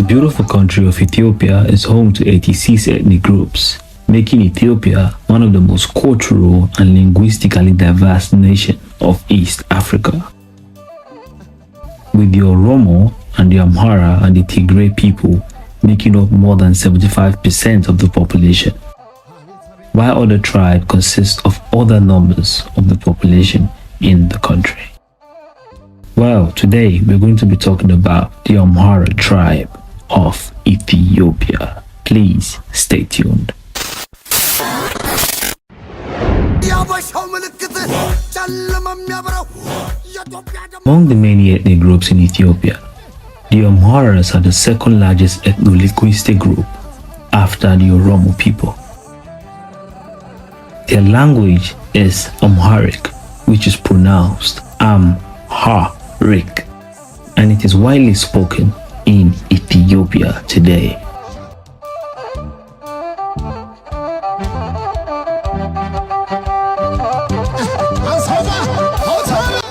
beautiful country of Ethiopia is home to 86 ethnic groups, making Ethiopia one of the most cultural and linguistically diverse nations of East Africa. With the Oromo and the AMHARA and the Tigray people making up more than 75% of the population, while other tribes consist of other numbers of the population in the country. Well, today we're going to be talking about the AMHARA tribe of Ethiopia. Please stay tuned. Among the many ethnic groups in Ethiopia, the AMHARAs are the second largest ethno-linguistic group after the Oromo people. Their language is Amharic, which is pronounced Amharic, and it is widely spoken in Ethiopia today.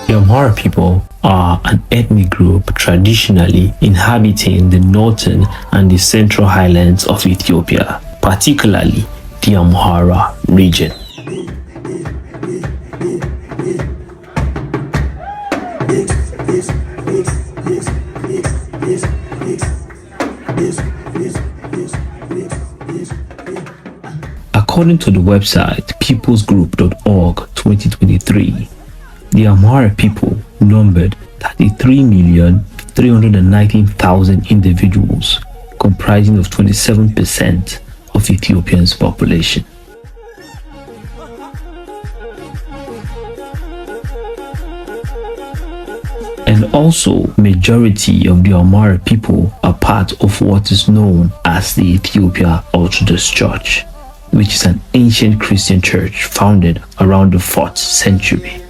The AMHARA people are an ethnic group traditionally inhabiting the northern and the central highlands of Ethiopia, particularly the AMHARA region. According to the website peoplesgroup.org 2023, the AMHARA people numbered 33,319,000 individuals, comprising of 27% of Ethiopia's population. And also, majority of the AMHARA people are part of what is known as the Ethiopia Orthodox Church, which is an ancient Christian church founded around the 4th century.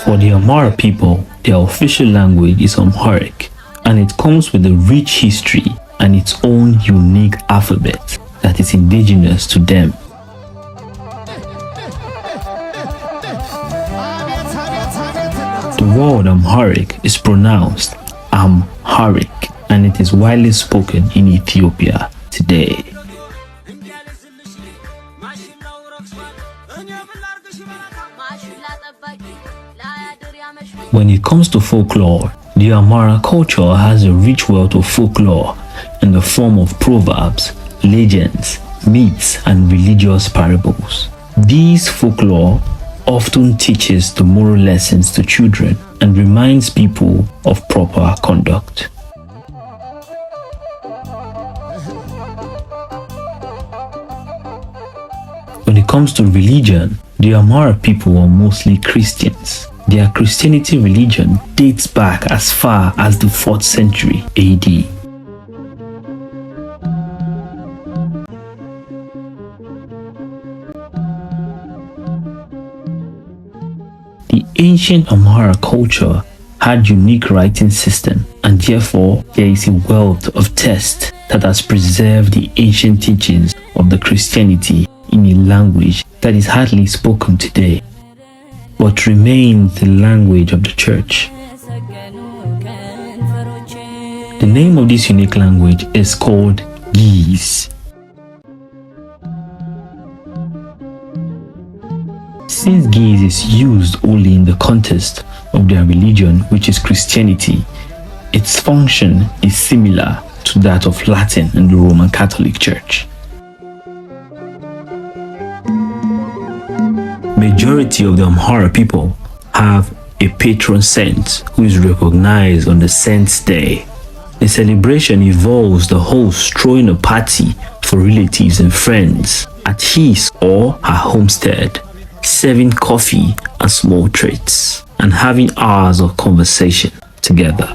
For the AMHARA people, their official language is Amharic, and it comes with a rich history and its own unique alphabet that is indigenous to them. The word Amharic is pronounced Amharic, and it is widely spoken in Ethiopia today. When it comes to folklore, the AMHARA culture has a rich wealth of folklore in the form of proverbs, legends, myths, and religious parables. These folklore often teaches the moral lessons to children and reminds people of proper conduct. When it comes to religion, the AMHARA people are mostly Christians. Their Christianity religion dates back as far as the 4th century AD. The ancient AMHARA culture had unique writing system, and therefore there is a wealth of text that has preserved the ancient teachings of the Christianity in a language that is hardly spoken today, but remains the language of the church. The name of this unique language is called Ge'ez. Since Ge'ez is used only in the context of their religion, which is Christianity, its function is similar to that of Latin in the Roman Catholic Church. Majority of the AMHARA people have a patron saint who is recognized on the Saint's Day. The celebration involves the host throwing a party for relatives and friends at his or her homestead, serving coffee and small treats, and having hours of conversation together.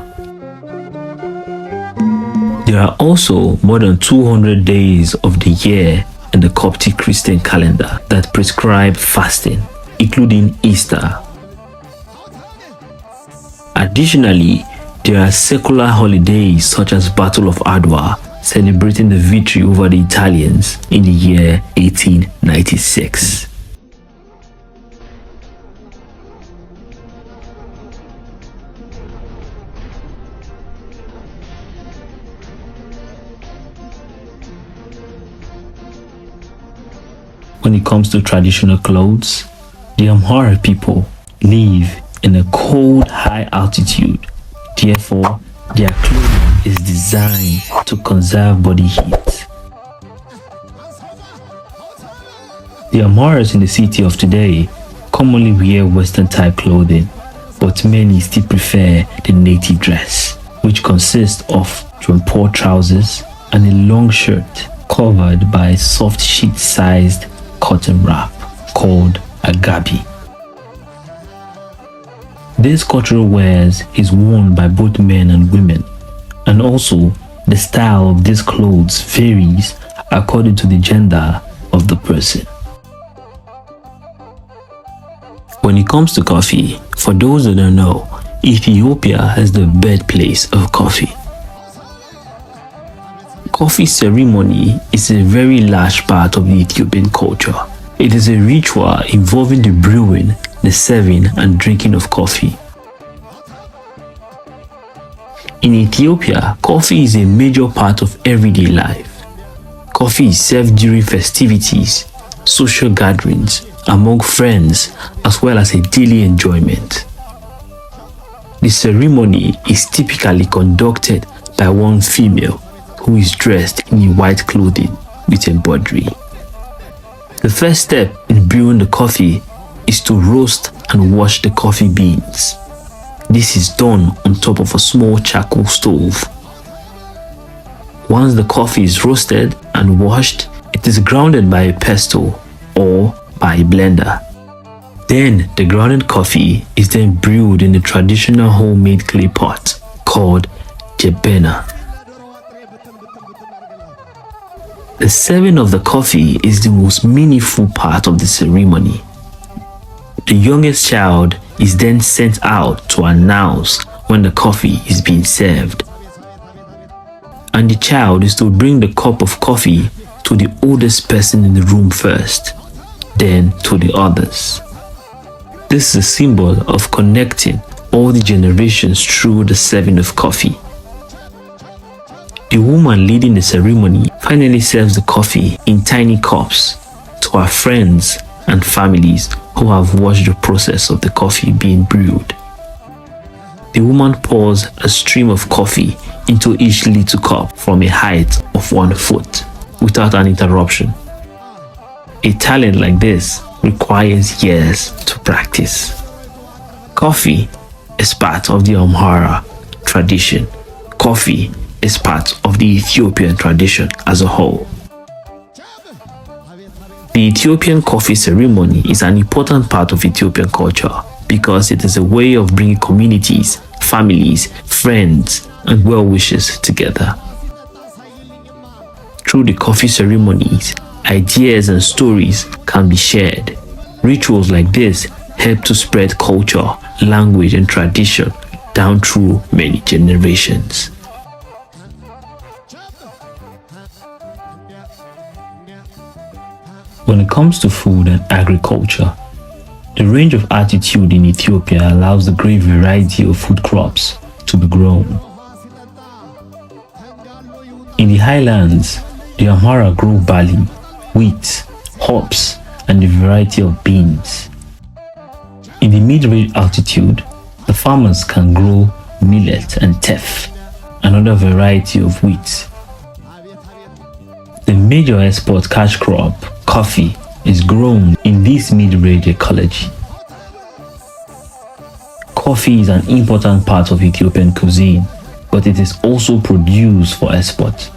There are also more than 200 days of the year in the Coptic Christian calendar that prescribe fasting, including Easter. Additionally, there are secular holidays such as Battle of Adwa, celebrating the victory over the Italians in the year 1896. When it comes to traditional clothes, the AMHARA people live in a cold, high altitude. Therefore, their clothing is designed to conserve body heat. The AMHARAs in the city of today commonly wear Western type clothing, but many still prefer the native dress, which consists of jumper trousers and a long shirt covered by a soft sheet-sized cotton wrap called a gabi. This cultural wears is worn by both men and women, and also the style of these clothes varies according to the gender of the person. When it comes to coffee, for those that don't know, Ethiopia is the birthplace of coffee. Coffee ceremony is a very large part of the Ethiopian culture. It is a ritual involving the brewing, the serving and drinking of coffee. In Ethiopia, coffee is a major part of everyday life. Coffee is served during festivities, social gatherings, among friends, as well as a daily enjoyment. The ceremony is typically conducted by one female who is dressed in white clothing with embroidery. The first step in brewing the coffee is to roast and wash the coffee beans. This is done on top of a small charcoal stove. Once the coffee is roasted and washed, it is grounded by a pestle or by a blender. Then the grounded coffee is then brewed in the traditional homemade clay pot called jebena. The serving of the coffee is the most meaningful part of the ceremony. The youngest child is then sent out to announce when the coffee is being served. And the child is to bring the cup of coffee to the oldest person in the room first, then to the others. This is a symbol of connecting all the generations through the serving of coffee. The woman leading the ceremony finally serves the coffee in tiny cups to her friends and families who have watched the process of the coffee being brewed. The woman pours a stream of coffee into each little cup from a height of 1 foot without an interruption. A talent like this requires years to practice. Coffee is part of the AMHARA tradition. Coffee is part of the Ethiopian tradition as a whole. The Ethiopian coffee ceremony is an important part of Ethiopian culture because it is a way of bringing communities, families, friends, and well-wishers together. Through the coffee ceremonies, ideas and stories can be shared. Rituals like this help to spread culture, language, and tradition down through many generations. When it comes to food and agriculture, the range of altitude in Ethiopia allows a great variety of food crops to be grown. In the highlands, the AMHARA grow barley, wheat, hops, and a variety of beans. In the mid-range altitude, the farmers can grow millet and teff, another variety of wheat. The major export cash crop, coffee, is grown in this mid-range ecology. Coffee is an important part of Ethiopian cuisine, but it is also produced for export.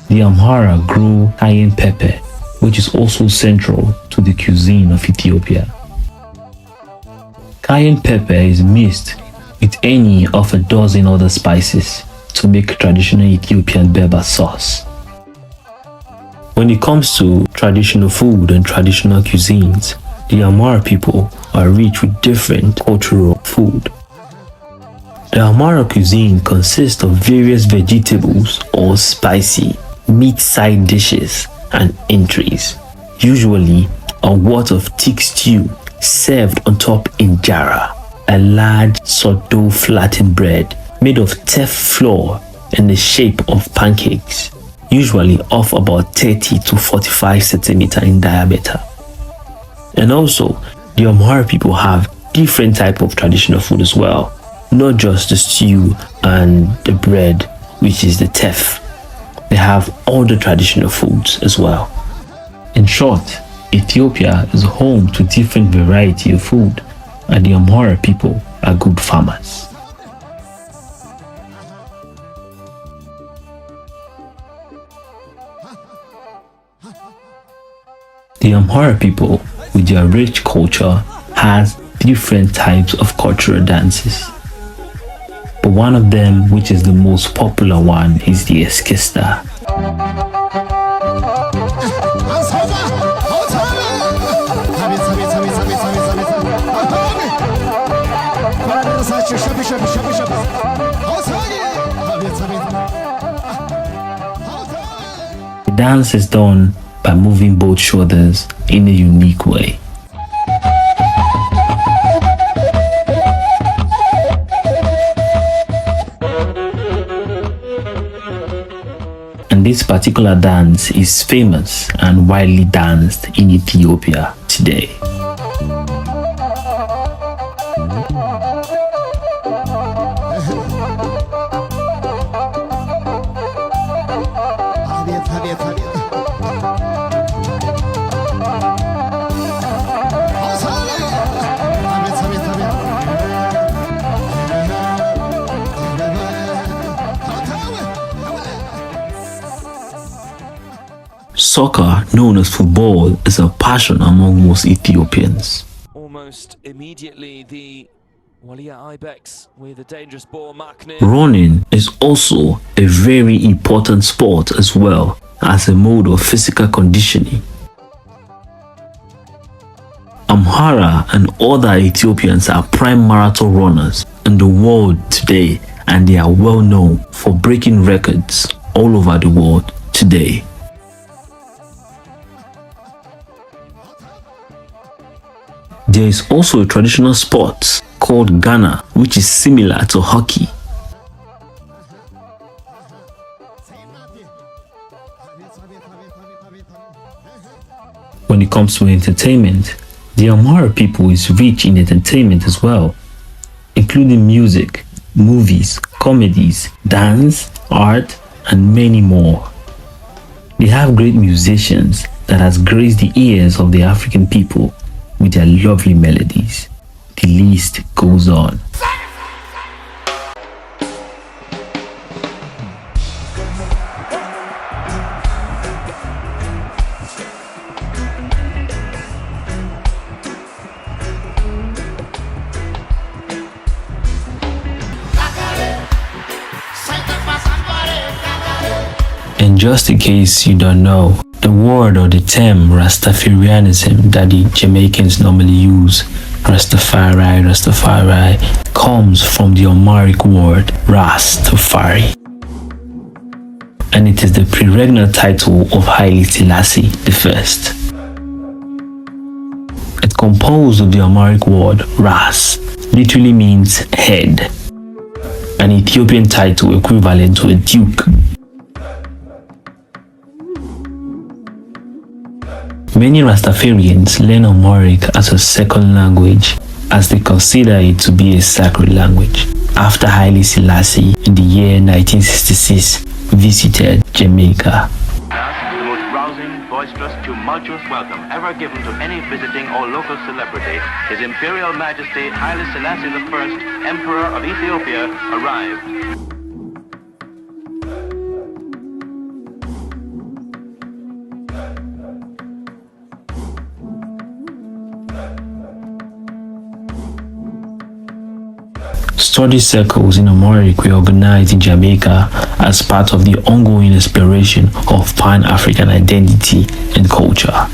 The AMHARA grow cayenne pepper, which is also central to the cuisine of Ethiopia. Cayenne pepper is mixed with any of a dozen other spices to make traditional Ethiopian Berber sauce. When it comes to traditional food and traditional cuisines, the AMHARA people are rich with different cultural food. The AMHARA cuisine consists of various vegetables or spicy, meat side dishes and entrees, usually a wort of thick stew served on top injera, a large sourdough flattened bread made of teff flour in the shape of pancakes, usually of about 30 to 45 centimeters in diameter. And also, the AMHARA people have different type of traditional food as well, not just the stew and the bread, which is the teff. They have all the traditional foods as well. In short, Ethiopia is home to different variety of food, and the AMHARA people are good farmers. The AMHARA people, with their rich culture, has different types of cultural dances. But one of them, which is the most popular one, is the eskista. The dance is done by moving both shoulders in a unique way. And this particular dance is famous and widely danced in Ethiopia today. Soccer, known as football, is a passion among most Ethiopians. Almost immediately, the Ibex with a dangerous ball. Running is also a very important sport as well as a mode of physical conditioning. AMHARA and other Ethiopians are prime marathon runners in the world today, and they are well known for breaking records all over the world today. There is also a traditional sport called Ghana, which is similar to hockey. When it comes to entertainment, the AMHARA people is rich in entertainment as well, including music, movies, comedies, dance, art, and many more. They have great musicians that has graced the ears of the African people with their lovely melodies. The list goes on. And just in case you don't know, the word or the term Rastafarianism that the Jamaicans normally use, Rastafari, comes from the Amharic word Rastafari. And it is the pre-regnal title of Haile Selassie I. It's composed of the Amharic word Ras, literally means head, an Ethiopian title equivalent to a duke. Many Rastafarians learn Amharic as a second language, as they consider it to be a sacred language, after Haile Selassie in the year 1966 visited Jamaica. The most rousing, boisterous, tumultuous welcome ever given to any visiting or local celebrity, His Imperial Majesty Haile Selassie I, Emperor of Ethiopia, arrived. Study circles in Amharic were organized in Jamaica as part of the ongoing exploration of Pan-African identity and culture.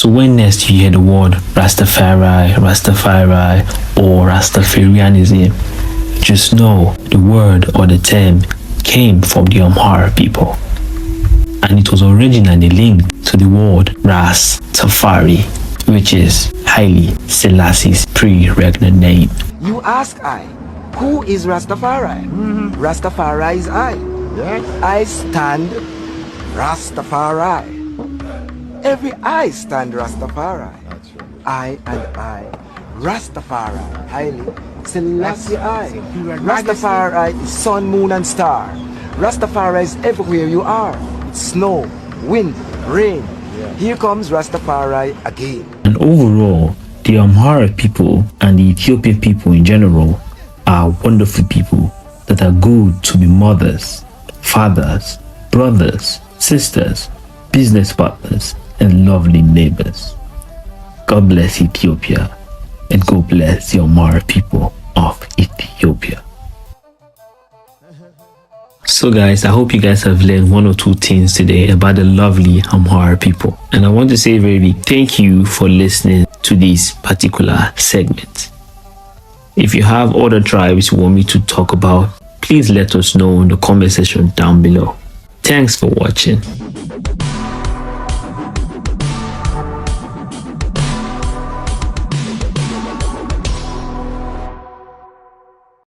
So when next you hear the word Rastafari, or Rastafarianism, just know the word or the term came from the AMHARA people, and it was originally linked to the word Ras-Tafari, which is Haile Selassie's pre-regnant name. You ask I, who is Rastafari? Rastafari is I. Yes. I stand Rastafari. Every I stand Rastafari. That's right. I and I, Rastafari, Haile Selassie I. Rastafari is sun, moon and star. Rastafari is everywhere you are. It's snow, wind, rain. Here comes Rastafari again. And overall, the AMHARA people and the Ethiopian people in general are wonderful people that are good to be mothers, fathers, brothers, sisters, business partners, and lovely neighbors. God bless Ethiopia, and God bless the AMHARA people of Ethiopia. So guys, I hope you guys have learned one or two things today about the lovely AMHARA people. And I want to say a very big thank you for listening to this particular segment. If you have other tribes you want me to talk about, please let us know in the comment section down below. Thanks for watching.